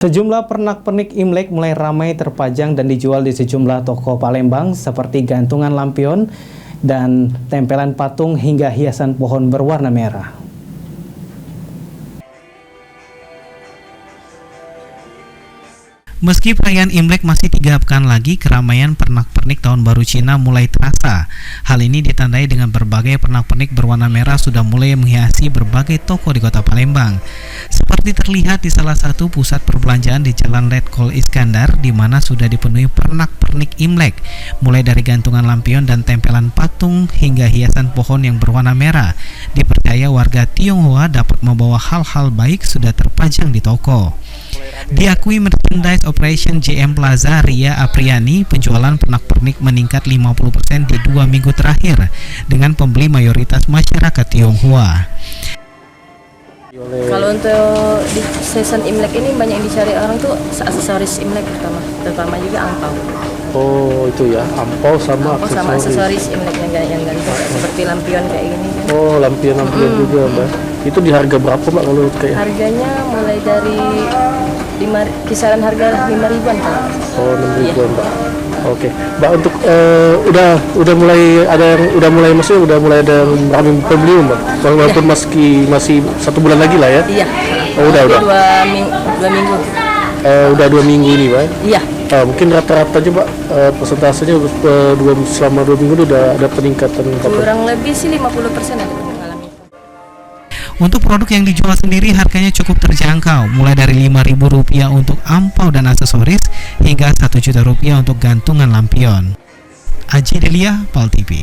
Sejumlah pernak-pernik Imlek mulai ramai terpajang dan dijual di sejumlah toko Palembang seperti gantungan lampion dan tempelan patung hingga hiasan pohon berwarna merah. Meski perayaan Imlek masih 3 pekan lagi, keramaian pernak-pernik Tahun Baru Cina mulai terasa. Hal ini ditandai dengan berbagai pernak-pernik berwarna merah sudah mulai menghiasi berbagai toko di kota Palembang. Seperti terlihat di salah satu pusat perbelanjaan di Jalan Letkol Iskandar, di mana sudah dipenuhi pernak-pernik Imlek, mulai dari gantungan lampion dan tempelan patung hingga hiasan pohon yang berwarna merah. Dipercaya warga Tionghoa dapat membawa hal-hal baik sudah terpajang di toko. Diakui merchandise operation JM Plaza Ria Apriani, penjualan pernak-pernik meningkat 50% di 2 minggu terakhir dengan pembeli mayoritas masyarakat Tionghoa. Kalau untuk di season Imlek ini banyak yang dicari orang tuh aksesoris Imlek terutama juga angpau. Oh itu ya, ampau sama aksesoris Imlek yang gantung seperti lampion kayak gini kan. Oh lampion juga Mbak. Itu di harga berapa Mbak kalau kayak? Harganya mulai dari kisaran harga 5.000-an kan. Oh 6.000 iya. Mbak. Oke, Mbak, untuk udah mulai ada yang ramai pembeli Mbak. Walaupun masih 1 bulan lagi lah ya. Iya. Oh udah. 2 minggu. Udah 2 minggu ini Mbak. Iya. Mungkin rata-rata aja Mbak, persentasenya selama 2 minggu udah ada peningkatan. Kurang lebih sih 50% ada mengalami. Untuk produk yang dijual sendiri harganya cukup terjangkau, mulai dari Rp5.000 untuk ampau dan aksesoris hingga Rp1 juta untuk gantungan lampion. Aji Delia, PAL TV.